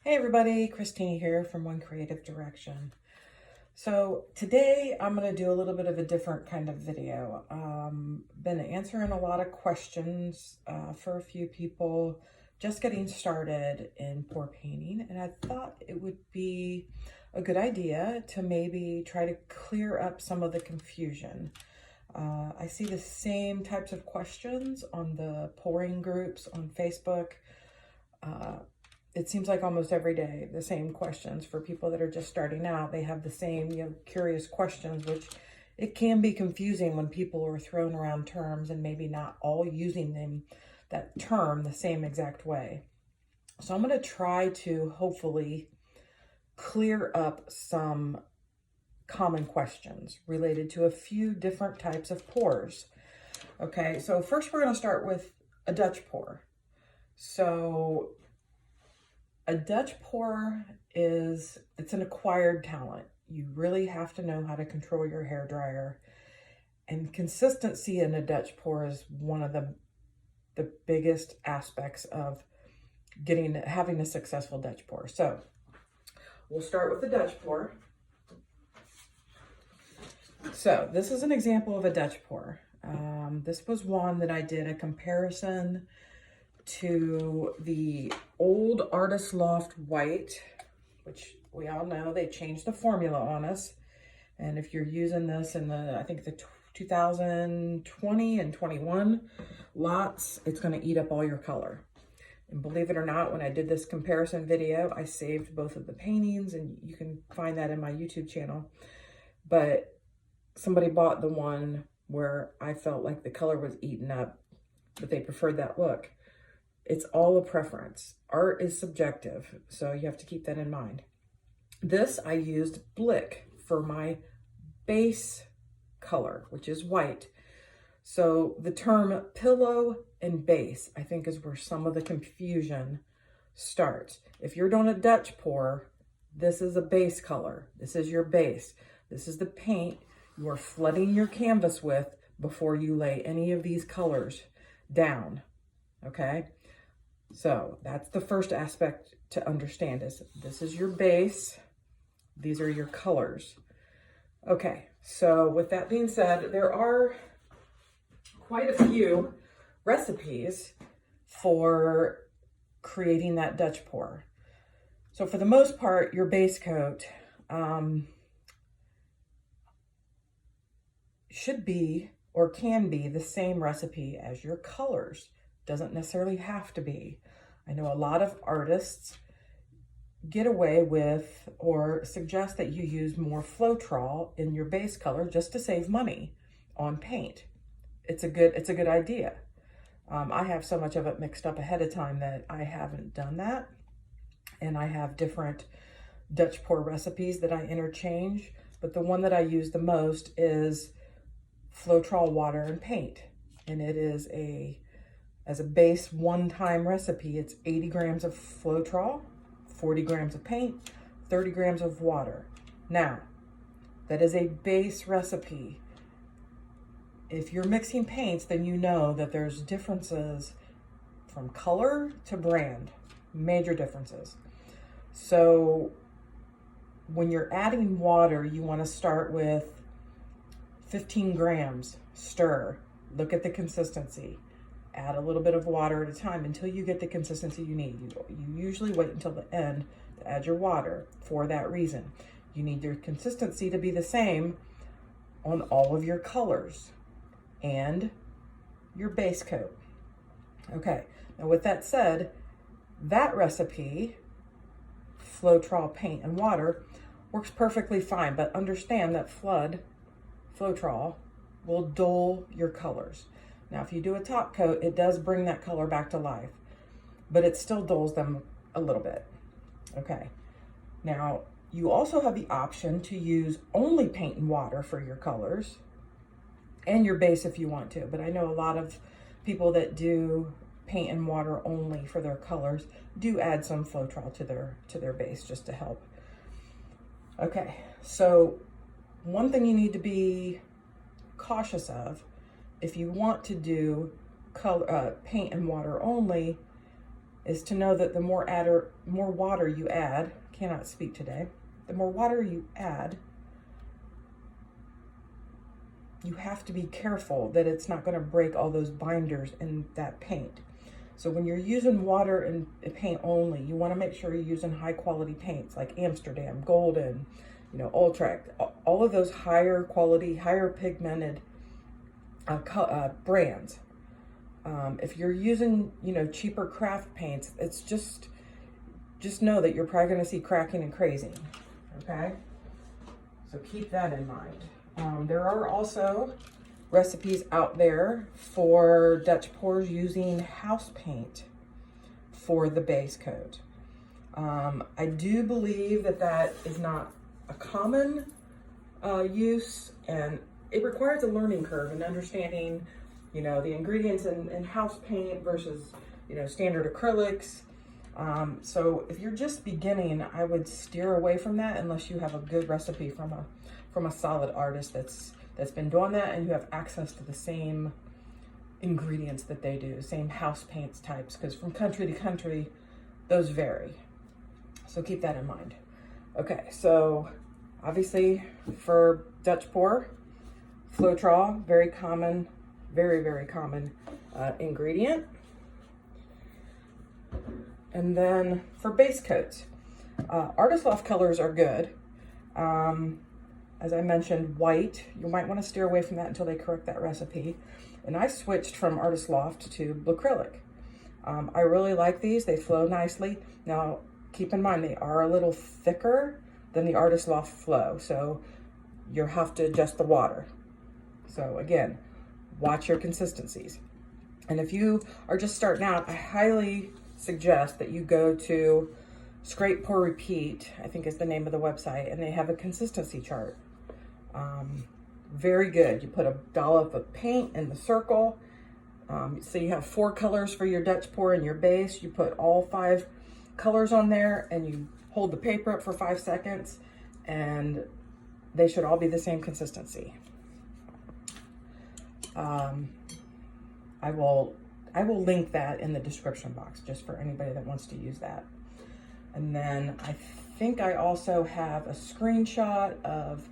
Hey everybody, Christine here from One Creative Direction. So today I'm going to do a little bit of a different kind of video. Been answering a lot of questions for a few people just getting started in pour painting, and I thought it would be a good idea to maybe try to clear up some of the confusion. I see the same types of questions on the pouring groups on Facebook. It seems like almost every day, the same questions for people that are just starting out. They have the same, curious questions, which it can be confusing when people are throwing around terms and maybe not all using that term the same exact way. So I'm going to try to hopefully clear up some common questions related to a few different types of pours. Okay, so first we're going to start with a Dutch pour. So a Dutch pour it's an acquired talent. You really have to know how to control your hair dryer. And consistency in a Dutch pour is one of the biggest aspects of having a successful Dutch pour. So we'll start with the Dutch pour. So this is an example of a Dutch pour. This was one that I did a comparison to the old Artist Loft White, which we all know they changed the formula on us. And if you're using this in I think the 2020 and 21 lots, it's going to eat up all your color. And believe it or not, when I did this comparison video, I saved both of the paintings, and you can find that in my YouTube channel. But somebody bought the one where I felt like the color was eaten up, but they preferred that look. It's all a preference. Art is subjective, so you have to keep that in mind. This, I used Blick for my base color, which is white. So the term pillow and base, I think, is where some of the confusion starts. If you're doing a Dutch pour, this is a base color. This is your base. This is the paint you are flooding your canvas with before you lay any of these colors down, okay? So that's the first aspect to understand, is this is your base, these are your colors. Okay, so with that being said, there are quite a few recipes for creating that Dutch pour. So for the most part, your base coat should be or can be the same recipe as your colors. Doesn't necessarily have to be. I know a lot of artists get away with or suggest that you use more Floetrol in your base color just to save money on paint. It's a good idea. I have so much of it mixed up ahead of time that I haven't done that. And I have different Dutch pour recipes that I interchange, but the one that I use the most is Floetrol water and paint. And it is as a base one-time recipe, it's 80 grams of Floetrol, 40 grams of paint, 30 grams of water. Now, that is a base recipe. If you're mixing paints, then you know that there's differences from color to brand, major differences. So when you're adding water, you want to start with 15 grams, stir, look at the consistency. Add a little bit of water at a time until you get the consistency you need. You usually wait until the end to add your water for that reason. You need your consistency to be the same on all of your colors and your base coat. Okay, now with that said, that recipe, Floetrol paint and water, works perfectly fine, but understand that Floetrol will dull your colors. Now, if you do a top coat, it does bring that color back to life, but it still dulls them a little bit. Okay. Now, you also have the option to use only paint and water for your colors and your base if you want to, but I know a lot of people that do paint and water only for their colors do add some Floetrol to their base just to help. Okay, so one thing you need to be cautious of, if you want to do paint and water only, is to know that the more water you add, cannot speak today, the more water you add, you have to be careful that it's not going to break all those binders in that paint. So when you're using water and paint only, you want to make sure you're using high quality paints like Amsterdam, Golden, Ultrac, all of those higher quality, higher pigmented brands. If you're using, cheaper craft paints, it's just know that you're probably going to see cracking and crazing. Okay, so keep that in mind. There are also recipes out there for Dutch pours using house paint for the base coat. I do believe that is not a common use, and it requires a learning curve and understanding, the ingredients in house paint versus, standard acrylics. So if you're just beginning, I would steer away from that unless you have a good recipe from a solid artist that's been doing that, and you have access to the same ingredients that they do, same house paints types, because from country to country, those vary. So keep that in mind. Okay, so obviously for Dutch pour, Floetrol, very common, very, very common ingredient. And then for base coats, Artist Loft colors are good. As I mentioned, white, you might want to steer away from that until they correct that recipe. And I switched from Artist Loft to Blue Acrylic. I really like these, they flow nicely. Now, keep in mind, they are a little thicker than the Artist Loft flow, so you'll have to adjust the water. So again, watch your consistencies. And if you are just starting out, I highly suggest that you go to Scrape, Pour, Repeat, I think is the name of the website, and they have a consistency chart. Very good. You put a dollop of paint in the circle. So you have 4 colors for your Dutch pour and your base. You put all 5 colors on there and you hold the paper up for 5 seconds, and they should all be the same consistency. I will link that in the description box just for anybody that wants to use that. And then I think I also have a screenshot of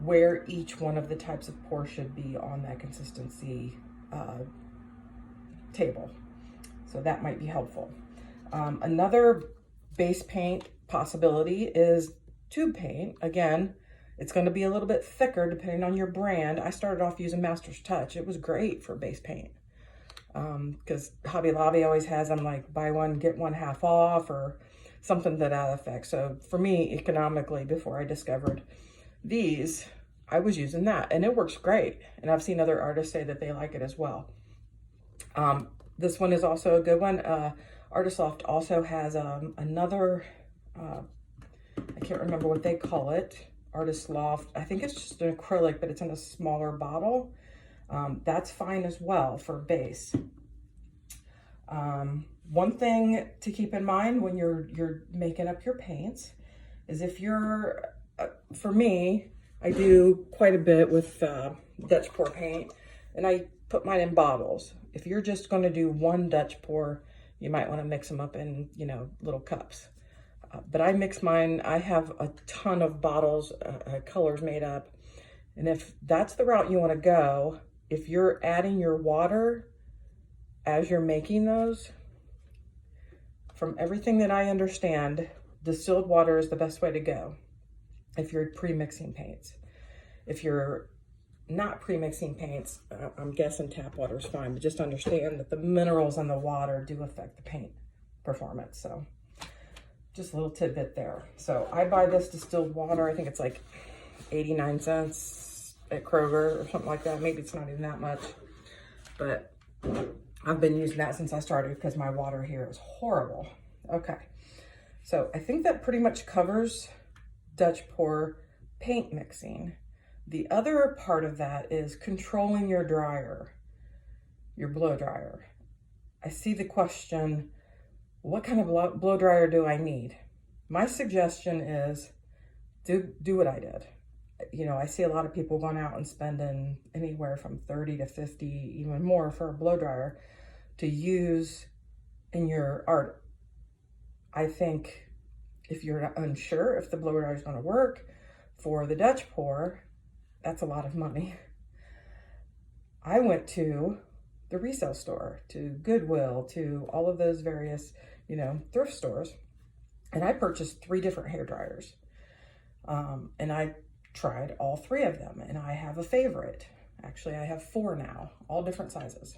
where each one of the types of pour should be on that consistency table. So that might be helpful. Another base paint possibility is tube paint. Again, it's going to be a little bit thicker depending on your brand. I started off using Master's Touch. It was great for base paint because Hobby Lobby always has them like buy one, get one half off or something to that effect. So for me, economically, before I discovered these, I was using that and it works great. And I've seen other artists say that they like it as well. This one is also a good one. Artist Loft also has another, I can't remember what they call it. Artist Loft, I think it's just an acrylic, but it's in a smaller bottle. That's fine as well for base. One thing to keep in mind when you're making up your paints is if you're, for me, I do quite a bit with Dutch pour paint, and I put mine in bottles. If you're just going to do one Dutch pour, you might want to mix them up in, little cups. But I mix mine, I have a ton of bottles, colors made up. And if that's the route you want to go, if you're adding your water as you're making those, from everything that I understand, distilled water is the best way to go if you're pre-mixing paints. If you're not pre-mixing paints, I'm guessing tap water is fine, but just understand that the minerals in the water do affect the paint performance. So just a little tidbit there. So I buy this distilled water. I think it's like 89 cents at Kroger or something like that. Maybe it's not even that much, but I've been using that since I started because my water here is horrible. Okay, so I think that pretty much covers Dutch pour paint mixing. The other part of that is controlling your dryer, your blow dryer. I see the question, what kind of blow dryer do I need? My suggestion is do what I did. I see a lot of people going out and spending anywhere from 30 to 50, even more for a blow dryer to use in your I think if you're unsure if the blow dryer is going to work for the Dutch pour, that's a lot of money. I went to the resale store, to Goodwill, to all of those various, thrift stores, and I purchased 3 different hair dryers. And I tried all 3 of them, and I have a favorite. Actually, I have 4 now, all different sizes.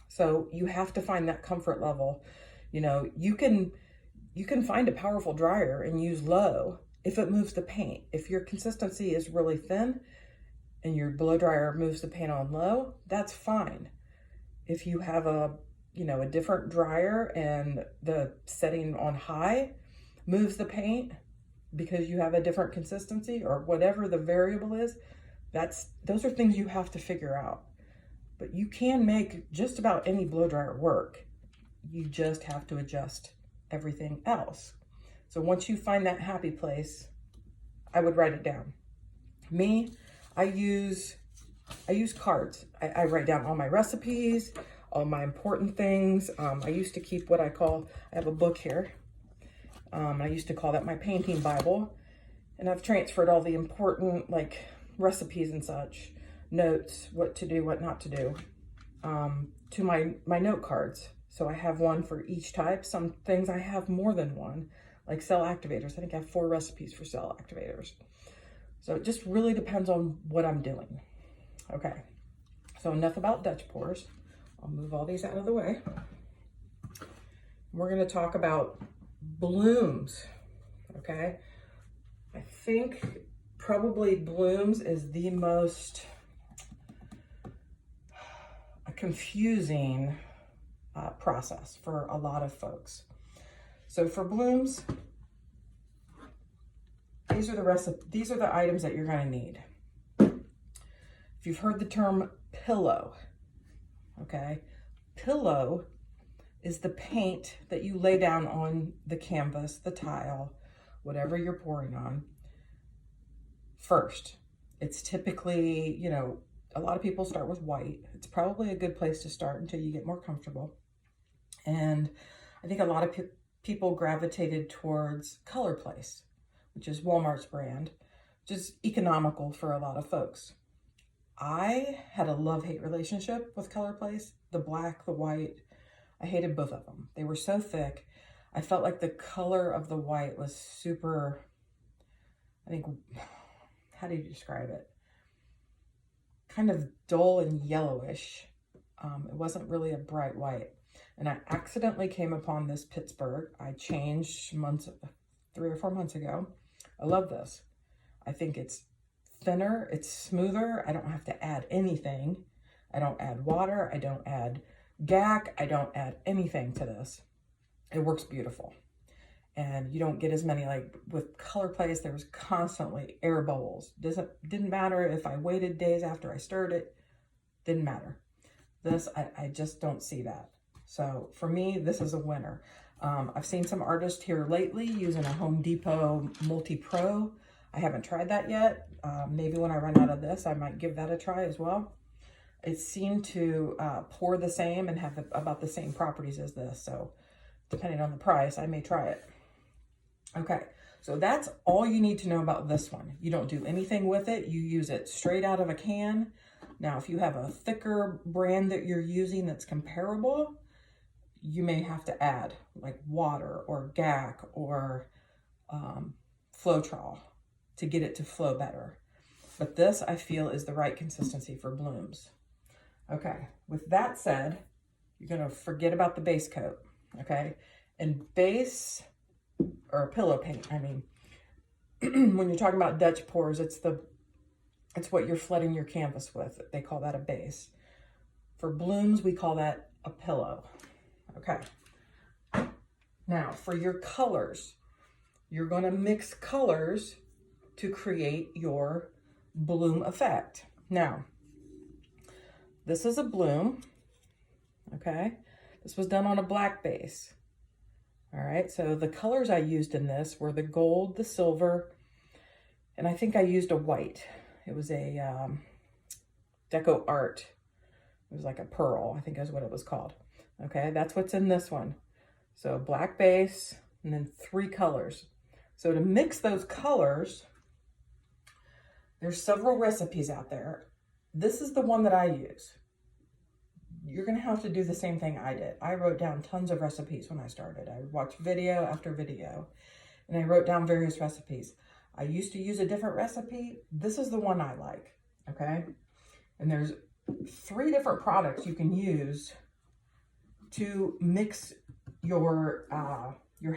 So you have to find that comfort level. You can find a powerful dryer and use low if it moves the paint. If your consistency is really thin and your blow dryer moves the paint on low, that's fine. If you have a different dryer and the setting on high moves the paint because you have a different consistency or whatever the variable is, those are things you have to figure out. But you can make just about any blow dryer work. You just have to adjust everything else. So once you find that happy place, I would write it down. Me, I use cards. I write down all my recipes, all my important things. I used to keep I have a book here. I used to call that my painting Bible. And I've transferred all the important recipes and such, notes, what to do, what not to do, to my note cards. So I have one for each type. Some things I have more than one, like cell activators. I think I have 4 recipes for cell activators. So it just really depends on what I'm doing. Okay, so enough about Dutch pours. I'll move all these out of the way. We're gonna talk about blooms, okay? I think probably blooms is the most confusing process for a lot of folks. So for blooms, these are the items that you're going to need. If you've heard the term pillow, okay? Pillow is the paint that you lay down on the canvas, the tile, whatever you're pouring on first. It's typically, a lot of people start with white. It's probably a good place to start until you get more comfortable. And I think a lot of people gravitated towards Color Place, which is Walmart's brand, which is economical for a lot of folks. I had a love-hate relationship with Color Place, the black, the white. I hated both of them. They were so thick. I felt like the color of the white was super, how do you describe it? Kind of dull and yellowish. It wasn't really a bright white. And I accidentally came upon this Pittsburgh. I changed 3 or 4 months ago. I love this. I think it's thinner, it's smoother. I don't have to add anything. I don't add water. I don't add gack. I don't add anything to this. It works beautiful. And you don't get as many, with Color Place, there was constantly air bubbles. Didn't matter if I waited days after I stirred it, didn't matter. This, I just don't see that. So for me, this is a winner. I've seen some artists here lately using a Home Depot Multi-Pro. I haven't tried that yet. Maybe when I run out of this, I might give that a try as well. It seemed to pour the same and have about the same properties as this. So depending on the price, I may try it. Okay, so that's all you need to know about this one. You don't do anything with it. You use it straight out of a can. Now, if you have a thicker brand that you're using that's comparable, you may have to add water or gack or Floetrol to get it to flow better. But this, I feel, is the right consistency for blooms. Okay, with that said, you're gonna forget about the base coat, okay? And base, or pillow paint, when you're talking about Dutch pours, it's what you're flooding your canvas with. They call that a base. For blooms, we call that a pillow. Okay. Now, for your colors, you're going to mix colors to create your bloom effect. Now, this is a bloom, okay? This was done on a black base. All right, so the colors I used in this were the gold, the silver, and I think I used a white. It was a Deco Art. It was like a pearl, I think is what it was called. Okay, that's what's in this one. So black base, and then 3 colors. So to mix those colors, there's several recipes out there. This is the one that I use. You're gonna have to do the same thing I did. I wrote down tons of recipes when I started. I watched video after video, and I wrote down various recipes. I used to use a different recipe. This is the one I like, okay? And there's 3 different products you can use to mix your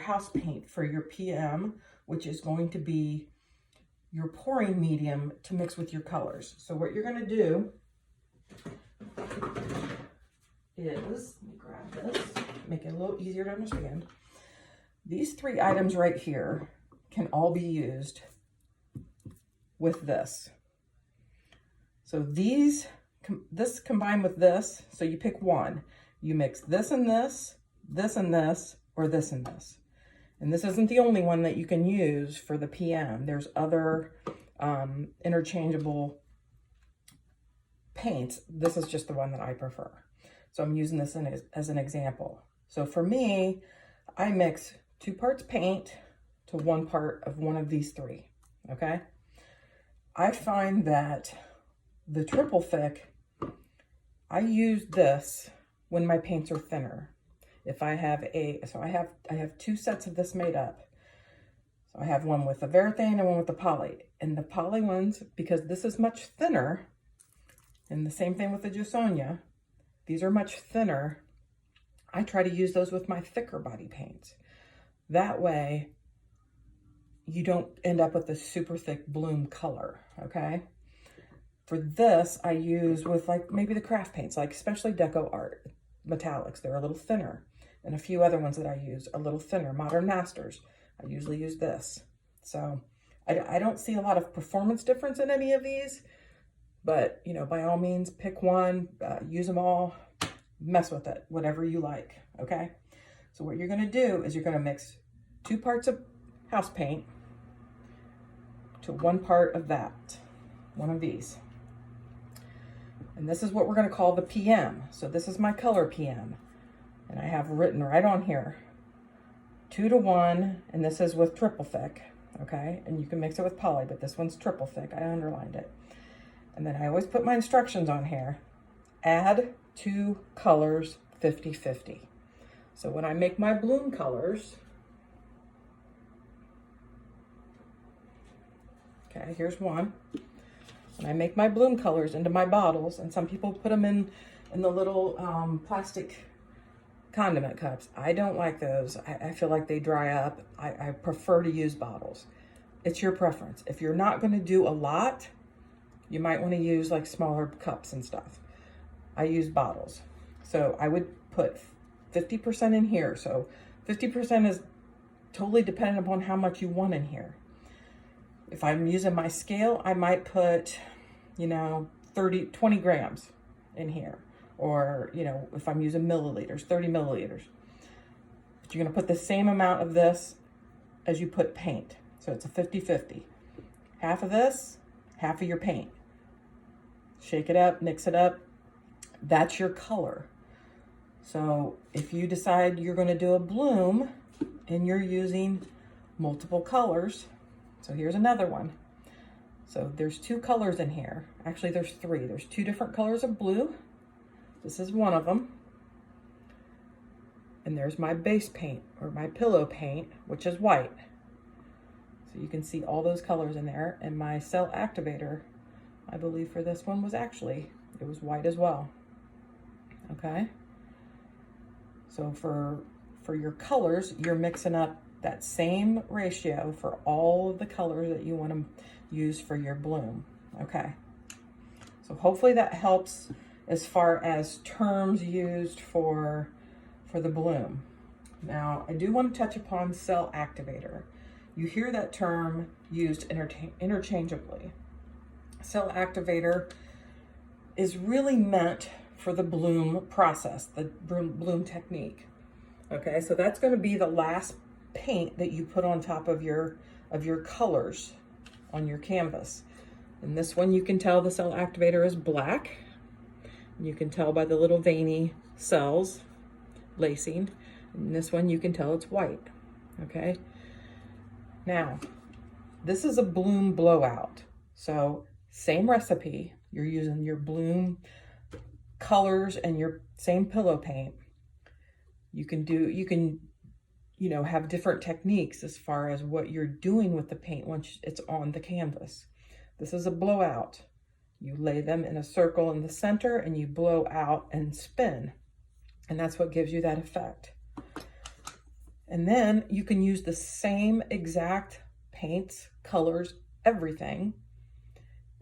house paint for your PM, which is going to be your pouring medium to mix with your colors. So what you're gonna do is, let me grab this, make it a little easier to understand. These 3 items right here can all be used with this. So this combined with this, so you pick one. You mix this and this, this and this, or this and this. And this isn't the only one that you can use for the PM. There's other interchangeable paints. This is just the one that I prefer. So I'm using this as an example. So for me, I mix 2 parts paint to 1 part of one of these 3, okay? I find that the triple thick, I use this when my paints are thinner. If I have I have 2 sets of this made up. So I have one with the Varathane and one with the poly. And the poly ones, because this is much thinner, and the same thing with the Josonia, these are much thinner. I try to use those with my thicker body paints. That way, you don't end up with a super thick bloom color, okay? For this, I use with like maybe the craft paints, like especially Deco Art metallics. They're a little thinner. And a few other ones that I use a little thinner. Modern Masters, I usually use this. So I don't see a lot of performance difference in any of these, but you know, by all means, pick one, use them all, mess with it, whatever you like, okay? So what you're gonna do is you're gonna mix 2 parts of house paint to 1 part of that, one of these. And this is what we're gonna call the PM. So this is my color PM. And I have written right on here, 2 to 1, and this is with triple thick, okay? And you can mix it with poly, but this one's triple thick, I underlined it. And then I always put my instructions on here. Add 2 colors 50-50. So when I make my bloom colors, okay, here's one. And I make my bloom colors into my bottles, and some people put them in the little plastic condiment cups. I don't like those. I feel like they dry up. I prefer to use bottles. It's your preference. If you're not going to do a lot, you might want to use like smaller cups and stuff. I use bottles. So I would put 50% in here. So 50% is totally dependent upon how much you want in here. If I'm using my scale, I might put, you know, 20 grams in here. Or, you know, if I'm using milliliters, 30 milliliters. But you're gonna put the same amount of this as you put paint. So it's a 50-50. Half of this, half of your paint. Shake it up, mix it up. That's your color. So if you decide you're gonna do a bloom and you're using multiple colors, so here's another one. So there's 2 colors in here. Actually, there's 3. There's 2 different colors of blue. This is one of them. And there's my base paint or my pillow paint, which is white. So you can see all those colors in there. And my cell activator, I believe for this one was it was white as well. Okay. So for your colors, you're mixing up that same ratio for all of the colors that you want to use for your bloom. Okay. So hopefully that helps as far as terms used for the bloom. Now, I do want to touch upon cell activator. You hear that term used interchangeably. Cell activator is really meant for the bloom process, the bloom technique. Okay, so that's going to be the last paint that you put on top of your colors on your canvas. And this one, you can tell the cell activator is black. You can tell by the little veiny cells lacing. And this one, you can tell it's white. okay? Now, this is a bloom blowout. So same recipe, you're using your bloom colors and your same pillow paint. You can, you know, have different techniques as far as what you're doing with the paint once it's on the canvas. This is a blowout. You lay them in a circle in the center and you blow out and spin. And that's what gives you that effect. And then you can use the same exact paints, colors, everything.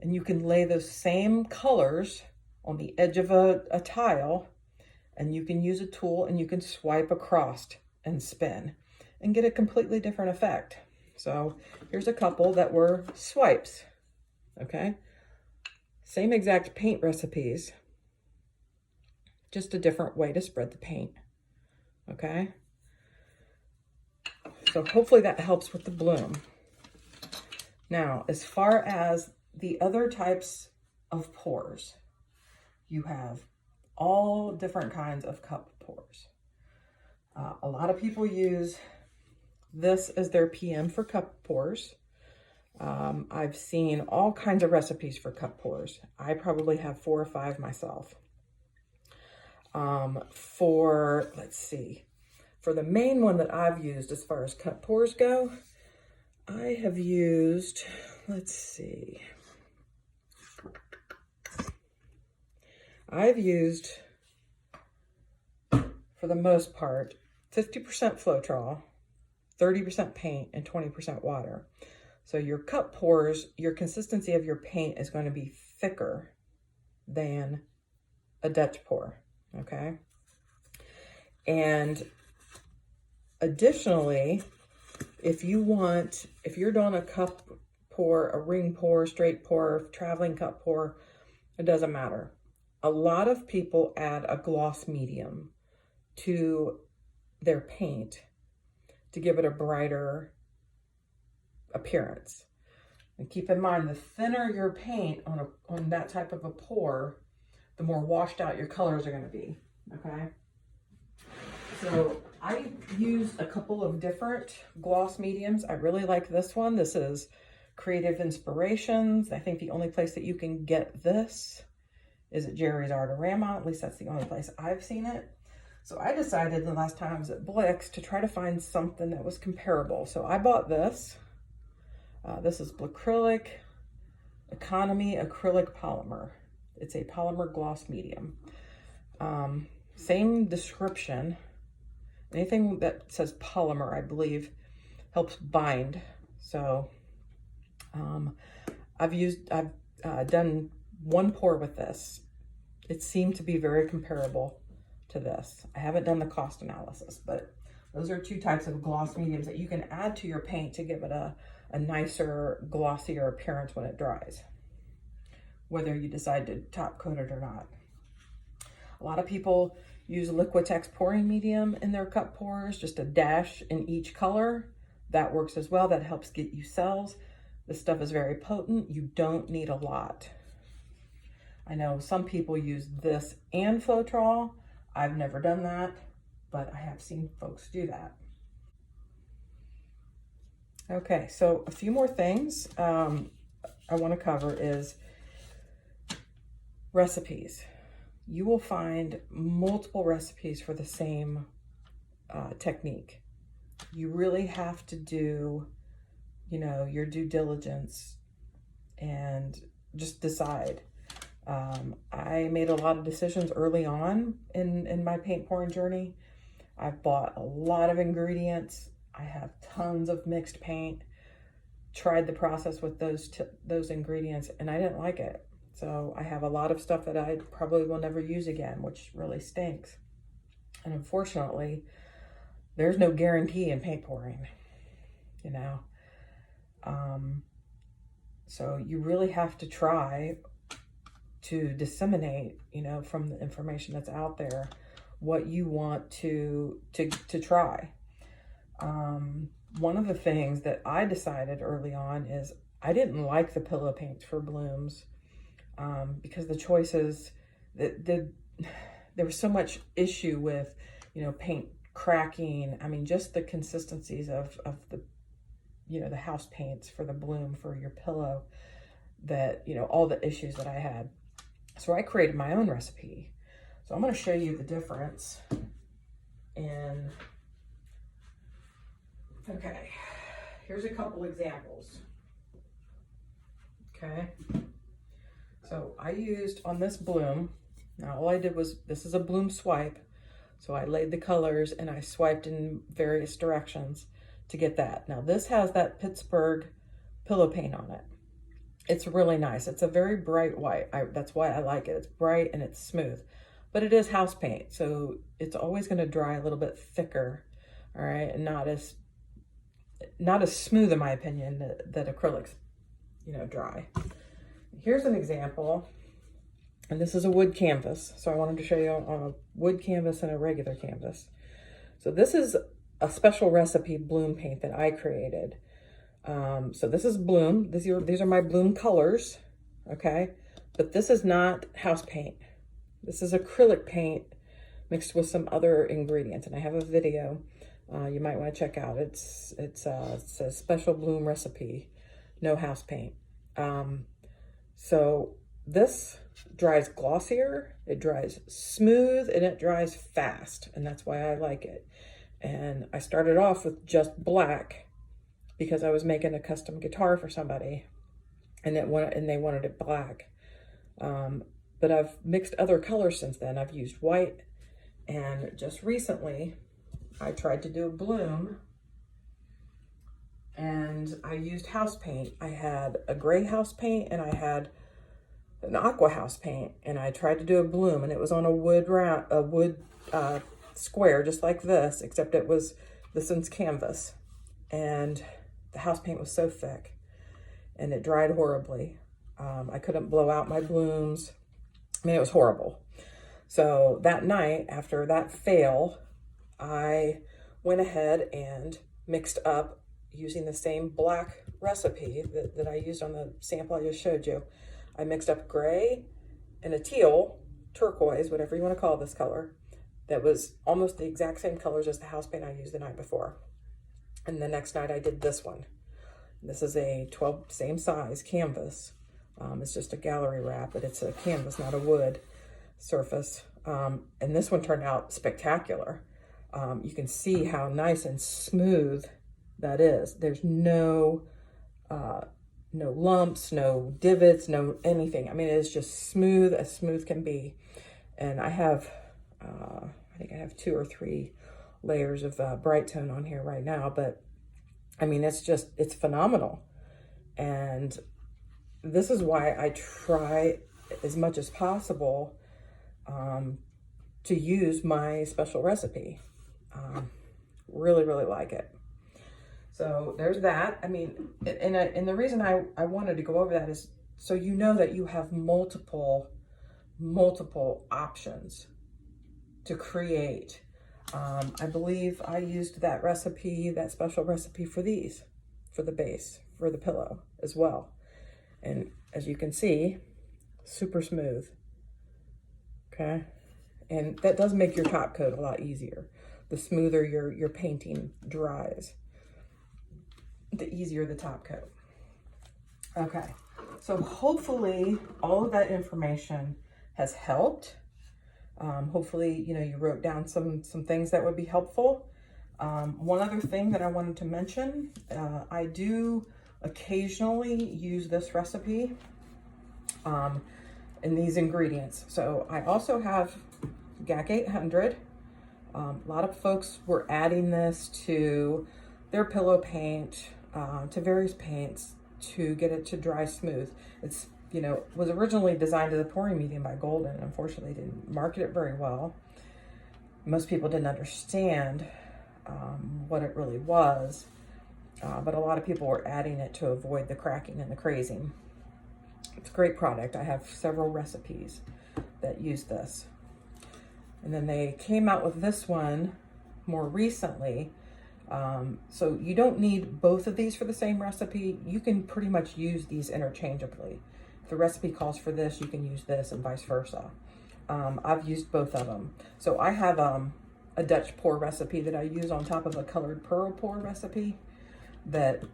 And you can lay those same colors on the edge of a tile, and you can use a tool and you can swipe across and spin and get a completely different effect. So here's a couple that were swipes, okay? Same exact paint recipes, just a different way to spread the paint, okay? So hopefully that helps with the bloom. Now, as far as the other types of pours, you have all different kinds of cup pours. A lot of people use this as their PM for cup pours. I've seen all kinds of recipes for cup pours. I probably have 4 or 5 myself. Let's see, for the main one that I've used as far as cup pours go, I have used, let's see, I've used, for the most part, 50% Floetrol, 30% paint, and 20% water. So your cup pours, your consistency of your paint is going to be thicker than a Dutch pour, okay? And additionally, if you're doing a cup pour, a ring pour, straight pour, traveling cup pour, it doesn't matter. A lot of people add a gloss medium to their paint to give it a brighter appearance. And keep in mind, the thinner your paint on that type of a pour, the more washed out your colors are going to be, okay? So I used a couple of different gloss mediums. I really like this one. This is Creative Inspirations. I think the only place that you can get this is at Jerry's Artorama. At least that's the only place I've seen it. So I decided the last time I was at Blick's to try to find something that was comparable. So I bought this. This is Acrylic Economy Acrylic Polymer. It's a polymer gloss medium. Same description. Anything that says polymer, I believe, helps bind. So I've done one pour with this. It seemed to be very comparable to this. I haven't done the cost analysis, but those are 2 types of gloss mediums that you can add to your paint to give it a nicer, glossier appearance when it dries, whether you decide to top coat it or not. A lot of people use Liquitex pouring medium in their cup pours, just a dash in each color. That works as well. That helps get you cells. This stuff is very potent. You don't need a lot. I know some people use this and Floetrol. I've never done that, but I have seen folks do that. Okay, so a few more things I want to cover is recipes. You will find multiple recipes for the same technique. You really have to do, you know, your due diligence and just decide. I made a lot of decisions early on in my paint pouring journey. I've bought a lot of ingredients. I have tons of mixed paint, tried the process with those ingredients, and I didn't like it. So I have a lot of stuff that I probably will never use again, which really stinks. And unfortunately, there's no guarantee in paint pouring, you know. So you really have to try to disseminate, you know, from the information that's out there, what you want to try. One of the things that I decided early on is I didn't like the pillow paints for blooms because the choices, there was so much issue with, you know, paint cracking. I mean, just the consistencies of the, the house paints for the bloom for your pillow, that, all the issues that I had. So I created my own recipe. So I'm going to show you the difference. And okay, here's a couple examples. Okay, so I used on this bloom, now all I did was, this is a bloom swipe. So I laid the colors and I swiped in various directions to get that. Now this has that Pittsburgh pillow paint on it. It's really nice. It's a very bright white. That's why I like it. It's bright and it's smooth, but it is house paint. So it's always going to dry a little bit thicker. All right. And not as smooth, in my opinion, that acrylics, dry. Here's an example. And this is a wood canvas. So I wanted to show you on a wood canvas and a regular canvas. So this is a special recipe bloom paint that I created. So this is bloom. These are my bloom colors. Okay. But this is not house paint. This is acrylic paint mixed with some other ingredients. And I have a video you might want to check out. It says special bloom recipe, no house paint. So this dries glossier, it dries smooth, and it dries fast, and that's why I like it. And I started off with just black because I was making a custom guitar for somebody, and they wanted it black. But I've mixed other colors since then. I've used white, and just recently I tried to do a bloom, and I used house paint. I had a gray house paint and I had an aqua house paint, and I tried to do a bloom, and it was on a wood square just like this, except this one's canvas, and the house paint was so thick and it dried horribly. I couldn't blow out my blooms. I mean, it was horrible. So that night after that fail, I went ahead and mixed up using the same black recipe that I used on the sample I just showed you. I mixed up gray and a teal, turquoise, whatever you want to call this color, that was almost the exact same colors as the house paint I used the night before. And the next night I did this one. This is a 12, same size canvas. It's just a gallery wrap, but it's a canvas, not a wood surface. And this one turned out spectacular. You can see how nice and smooth that is. There's no lumps, no divots, no anything. I mean, it's just smooth as smooth can be. And I have, I think I have 2 or 3 layers of bright tone on here right now, but I mean, it's phenomenal. And this is why I try as much as possible to use my special recipe. Really, really like it. So there's that. I mean, and the reason I wanted to go over that is so you know that you have multiple options to create. I believe I used that recipe, that special recipe for the base, for the pillow as well. And as you can see, super smooth. Okay. And that does make your top coat a lot easier. The smoother your painting dries, the easier the top coat. Okay, so hopefully all of that information has helped. Hopefully, you wrote down some things that would be helpful. One other thing that I wanted to mention, I do occasionally use this recipe in these ingredients. So I also have GAC 800. A lot of folks were adding this to their pillow paint, to various paints to get it to dry smooth. It's, was originally designed as a pouring medium by Golden. Unfortunately, didn't market it very well. Most people didn't understand what it really was, but a lot of people were adding it to avoid the cracking and the crazing. It's a great product. I have several recipes that use this. And then they came out with this one more recently. So you don't need both of these for the same recipe. You can pretty much use these interchangeably. If the recipe calls for this, you can use this and vice versa. I've used both of them. So I have a a Dutch pour recipe that I use on top of a colored pearl pour recipe that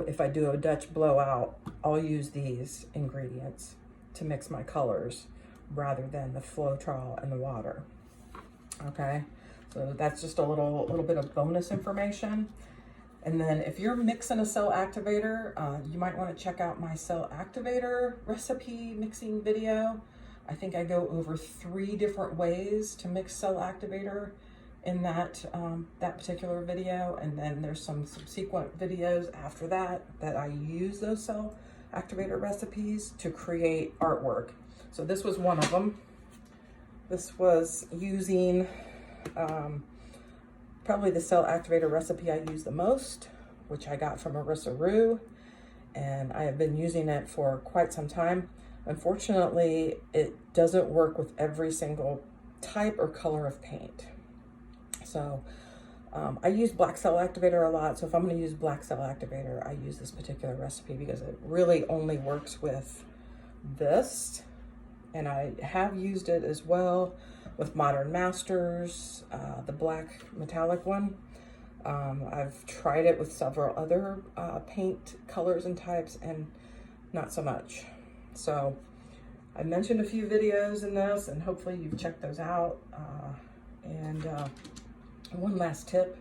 if I do a Dutch blowout, I'll use these ingredients to mix my colors rather than the Floetrol and the water. Okay, so that's just a little bit of bonus information. And then if you're mixing a cell activator, you might want to check out my cell activator recipe mixing video. I think I go over 3 different ways to mix cell activator in that particular video, and then there's some subsequent videos after that I use those cell activator recipes to create artwork. So this was one of them. This was using probably the cell activator recipe I use the most, which I got from Marissa Rue, and I have been using it for quite some time. Unfortunately, it doesn't work with every single type or color of paint. So I use black cell activator a lot. So if I'm going to use black cell activator, I use this particular recipe because it really only works with this. And I have used it as well with Modern Masters, the black metallic one. I've tried it with several other paint colors and types, and not so much. So I mentioned a few videos in this, and hopefully you've checked those out. One last tip,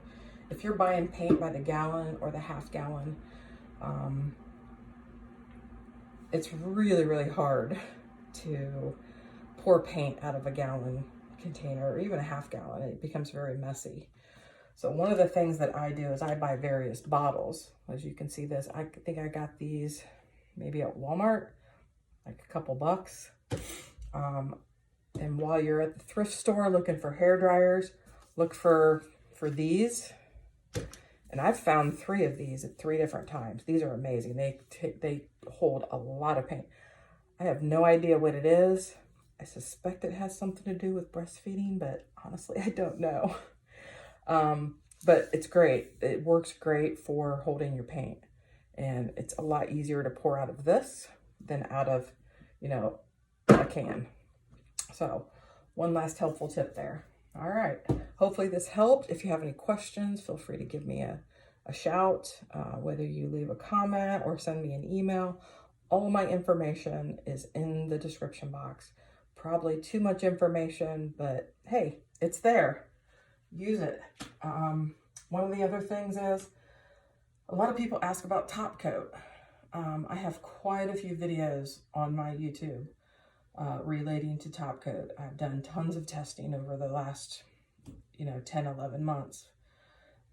if you're buying paint by the gallon or the half gallon, it's really, really hard to pour paint out of a gallon container or even a half gallon. It becomes very messy. So one of the things that I do is I buy various bottles. As you can see this, I think I got these maybe at Walmart, like a couple bucks. And while you're at the thrift store looking for hair dryers, look for these. And I've found 3 of these at 3 different times. These are amazing. They hold a lot of paint. I have no idea what it is. I suspect it has something to do with breastfeeding, but honestly, I don't know. But it's great. It works great for holding your paint. And it's a lot easier to pour out of this than out of, a can. So one last helpful tip there. All right. Hopefully this helped. If you have any questions, feel free to give me a shout, whether you leave a comment or send me an email. All of my information is in the description box. Probably too much information, but hey, it's there. Use it. One of the other things is a lot of people ask about top coat. I have quite a few videos on my YouTube relating to top coat. I've done tons of testing over the last 10, 11 months.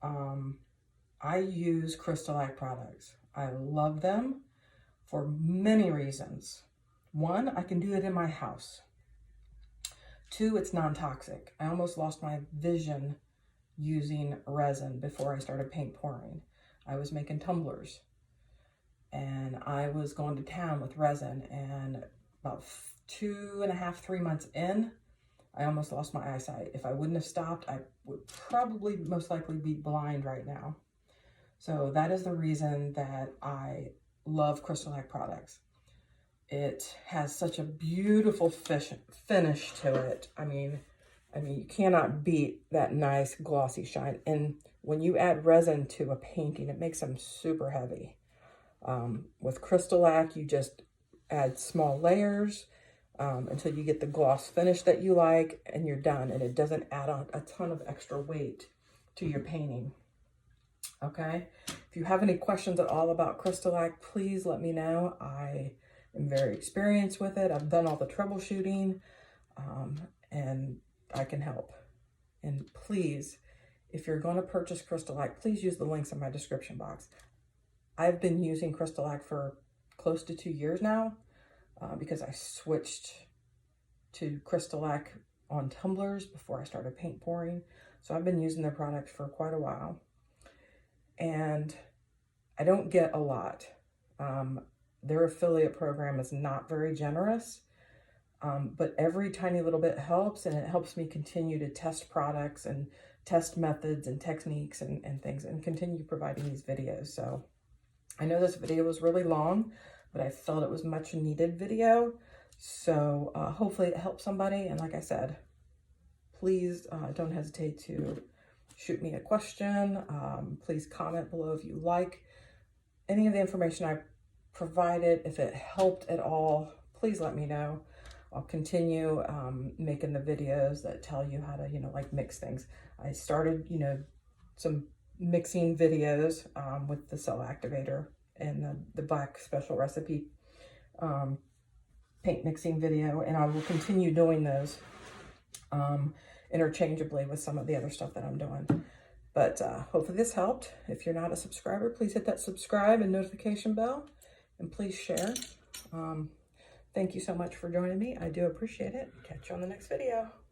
I use Crystal products. I love them for many reasons. 1, I can do it in my house. 2, it's non-toxic. I almost lost my vision using resin before I started paint pouring. I was making tumblers and I was going to town with resin, and about 2.5, 3 months in, I almost lost my eyesight. If I wouldn't have stopped, I would probably most likely be blind right now. So that is the reason that I love Crystal products. It has such a beautiful finish to it. I mean, you cannot beat that nice glossy shine. And when you add resin to a painting, it makes them super heavy. With Crystal you just add small layers until you get the gloss finish that you like, and you're done. And it doesn't add on a ton of extra weight to your painting. Okay. If you have any questions at all about Crystal please let me know. I am very experienced with it. I've done all the troubleshooting, and I can help. And please, if you're going to purchase Crystal please use the links in my description box. I've been using Crystal for close to 2 years now, because I switched to Crystal on tumblers before I started paint pouring. So I've been using their product for quite a while, and I don't get a lot. Their affiliate program is not very generous, but every tiny little bit helps, and it helps me continue to test products and test methods and techniques and things, and continue providing these videos. So I know this video was really long, but I felt it was much needed video. So hopefully it helps somebody. And like I said, please don't hesitate to shoot me a question. Please comment below if you like any of the information I provided. If it helped at all, please let me know. I'll continue making the videos that tell you how to, like mix things. I started, some mixing videos with the cell activator and the black special recipe paint mixing video, and I will continue doing those interchangeably with some of the other stuff that I'm doing. But hopefully this helped. If you're not a subscriber, please hit that subscribe and notification bell, and please share. Thank you so much for joining me. I do appreciate it. Catch you on the next video.